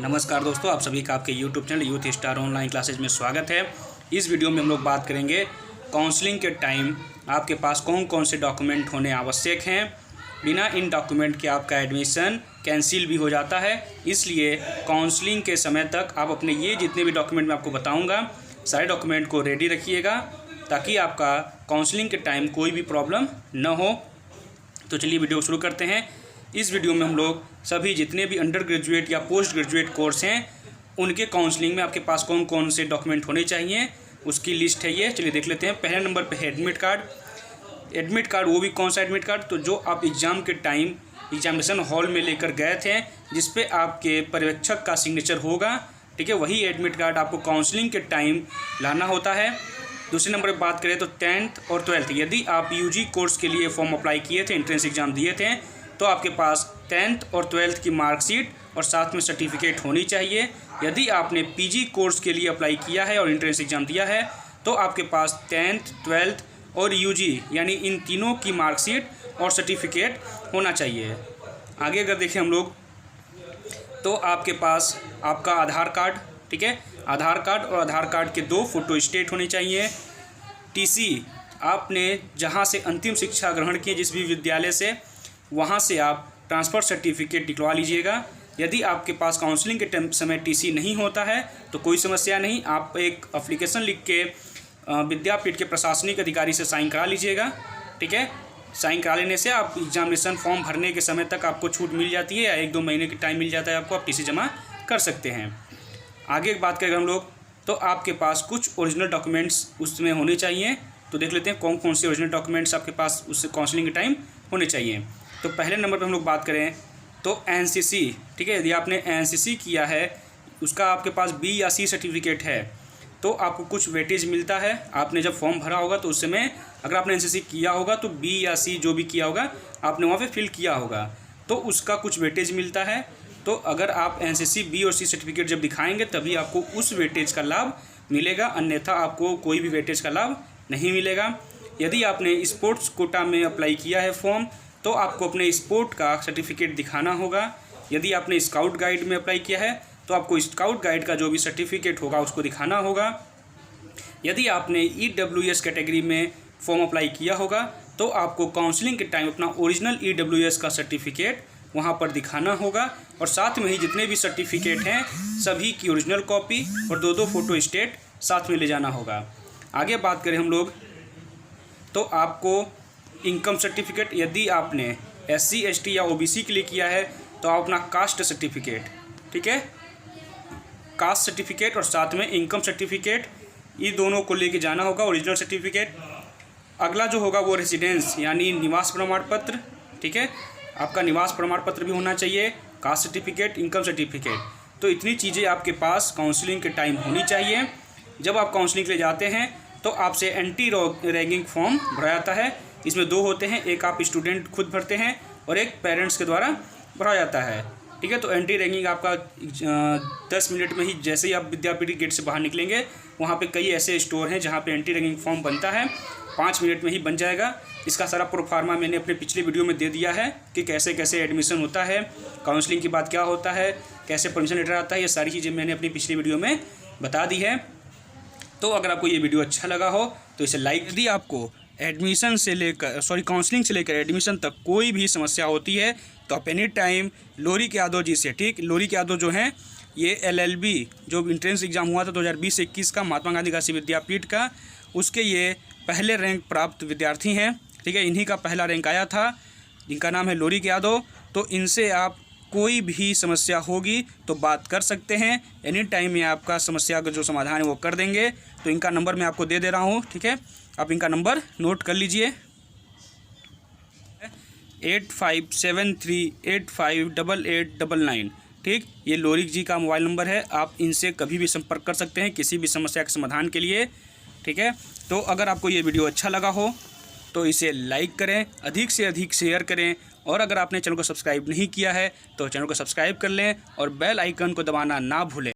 नमस्कार दोस्तों, आप सभी का आपके YouTube channel youth star online classes में स्वागत है। इस वीडियो में हम लोग बात करेंगे काउंसलिंग के टाइम आपके पास कौन कौन से डॉक्यूमेंट होने आवश्यक हैं। बिना इन डॉक्यूमेंट के आपका एडमिशन कैंसिल भी हो जाता है, इसलिए काउंसलिंग के समय तक आप अपने ये जितने भी डॉक्यूमेंट मैं आपको बताऊँगा सारे डॉक्यूमेंट को रेडी रखिएगा ताकि आपका काउंसलिंग के टाइम कोई भी प्रॉब्लम न हो। तो चलिए वीडियो शुरू करते हैं। इस वीडियो में हम लोग सभी जितने भी अंडर ग्रेजुएट या पोस्ट ग्रेजुएट कोर्स हैं उनके काउंसलिंग में आपके पास कौन कौन से डॉक्यूमेंट होने चाहिए उसकी लिस्ट है ये। चलिए देख लेते हैं। पहले नंबर पे है एडमिट कार्ड। एडमिट कार्ड वो भी कौन सा एडमिट कार्ड, तो जो आप एग्ज़ाम के टाइम एग्जामिनेशन हॉल में लेकर गए थे जिस पे आपके पर्यवेक्षक का सिग्नेचर होगा, ठीक है, वही एडमिट कार्ड आपको काउंसलिंग के टाइम लाना होता है। दूसरे नंबर पर बात करें तो 10th और 12th, यदि आप यूजी कोर्स के लिए फॉर्म अप्लाई किए थे, एंट्रेंस एग्ज़ाम दिए थे, तो आपके पास 10th और 12th की मार्कशीट और साथ में सर्टिफिकेट होनी चाहिए। यदि आपने पीजी कोर्स के लिए अप्लाई किया है और एंट्रेंस एग्ज़ाम दिया है तो आपके पास 10th, 12th और यूजी यानी इन तीनों की मार्कशीट और सर्टिफिकेट होना चाहिए। आगे अगर देखें हम लोग तो आपके पास आपका आधार कार्ड, ठीक है, आधार कार्ड और आधार कार्ड के 2 फोटो स्टेट होने चाहिए। टीसी, आपने जहां से अंतिम शिक्षा ग्रहण की जिस भी विद्यालय से, वहां से आप ट्रांसफ़र सर्टिफिकेट निकलवा लीजिएगा। यदि आपके पास काउंसलिंग के समय टीसी नहीं होता है तो कोई समस्या नहीं, आप एक एप्लीकेशन लिख के विद्यापीठ के प्रशासनिक अधिकारी से साइन करा लीजिएगा, ठीक है। साइन करा लेने से आप एग्जामिनेशन फॉर्म भरने के समय तक आपको छूट मिल जाती है या 1-2 महीने की टाइम मिल जाता है आपको, आप टीसी जमा कर सकते हैं। आगे बात करें हम लोग तो आपके पास कुछ ओरिजिनल डॉक्यूमेंट्स उसमें होने चाहिए। तो देख लेते हैं कौन कौन से ओरिजिनल डॉक्यूमेंट्स आपके पास उस काउंसलिंग के टाइम होने चाहिए। तो पहले नंबर पर हम लोग बात करें तो एनसीसी, ठीक है, यदि आपने एनसीसी किया है उसका आपके पास बी या सी सर्टिफिकेट है तो आपको कुछ वेटेज मिलता है। आपने जब फॉर्म भरा होगा तो उस समय अगर आपने एनसीसी किया होगा तो बी या सी जो भी किया होगा आपने वहाँ पे फिल किया होगा तो उसका कुछ वेटेज मिलता है। तो अगर आप एनसीसी बी और सी सर्टिफिकेट जब दिखाएंगे तभी आपको उस वेटेज का लाभ मिलेगा, अन्यथा आपको कोई भी वेटेज का लाभ नहीं मिलेगा। यदि आपने स्पोर्ट्स कोटा में अप्लाई किया है फॉर्म तो आपको अपने स्पोर्ट का सर्टिफिकेट दिखाना होगा। यदि आपने स्काउट गाइड में अप्लाई किया है तो आपको स्काउट गाइड का जो भी सर्टिफिकेट होगा उसको दिखाना होगा। यदि आपने ईडब्ल्यूएस कैटेगरी में फॉर्म अप्लाई किया होगा तो आपको काउंसलिंग के टाइम अपना ओरिजिनल ईडब्ल्यूएस का सर्टिफिकेट वहाँ पर दिखाना होगा और साथ में ही जितने भी सर्टिफिकेट हैं सभी की ओरिजिनल कॉपी और 2-2 फोटो स्टेट साथ में ले जाना होगा। आगे बात करें हम लोग तो आपको इनकम सर्टिफिकेट, यदि आपने SC, ST या OBC के लिए किया है तो आप अपना कास्ट सर्टिफिकेट, ठीक है, कास्ट सर्टिफिकेट और साथ में इनकम सर्टिफिकेट, ये दोनों को लेके जाना होगा, ओरिजिनल सर्टिफिकेट। अगला जो होगा वो रेजिडेंस यानी निवास प्रमाण पत्र, ठीक है, आपका निवास प्रमाण पत्र भी होना चाहिए, कास्ट सर्टिफिकेट, इनकम सर्टिफिकेट। तो इतनी चीज़ें आपके पास काउंसलिंग के टाइम होनी चाहिए। जब आप काउंसलिंग के लिए जाते हैं तो आपसे एंटी रैगिंग फॉर्म भरा जाता है। इसमें 2 होते हैं, एक आप स्टूडेंट खुद भरते हैं और एक पेरेंट्स के द्वारा भरा जाता है, ठीक है। तो एंटी रैगिंग आपका 10 मिनट में ही, जैसे ही आप विद्यापीठ गेट से बाहर निकलेंगे वहाँ पे कई ऐसे स्टोर हैं जहाँ पे एंटी रैगिंग फॉर्म बनता है, 5 मिनट में ही बन जाएगा। इसका सारा प्रोफार्मा मैंने अपने पिछले वीडियो में दे दिया है कि कैसे कैसे एडमिशन होता है, काउंसलिंग के बाद क्या होता है, कैसे परमिशन लेटर आता है, ये सारी चीज़ें मैंने अपनी पिछली वीडियो में बता दी है। तो अगर आपको ये वीडियो अच्छा लगा हो तो इसे लाइक। यदि आपको एडमिशन से लेकर काउंसलिंग से लेकर एडमिशन तक कोई भी समस्या होती है तो आप एनी टाइम लोरी के यादव जी से, ठीक, लोरी के यादव जो हैं ये LLB जो एंट्रेंस एग्ज़ाम हुआ था 2020-21 का महात्मा गांधी काशी विद्यापीठ का, उसके ये पहले रैंक प्राप्त विद्यार्थी हैं, ठीक है, इन्हीं का पहला रैंक आया था, जिनका नाम है लोरी के यादव। तो इनसे आप कोई भी समस्या होगी तो बात कर सकते हैं, एनी टाइम ये आपका समस्या का जो समाधान है वो कर देंगे। तो इनका नंबर मैं आपको दे रहा हूँ, ठीक है, आप इनका नंबर नोट कर लीजिए, 8573858899, ठीक, ये लोरी जी का मोबाइल नंबर है। आप इनसे कभी भी संपर्क कर सकते हैं किसी भी समस्या के समाधान के लिए, ठीक है। तो अगर आपको ये वीडियो अच्छा लगा हो तो इसे लाइक करें, अधिक से अधिक शेयर करें और अगर आपने चैनल को सब्सक्राइब नहीं किया है तो चैनल को सब्सक्राइब कर लें और बेल आइकन को दबाना ना भूलें।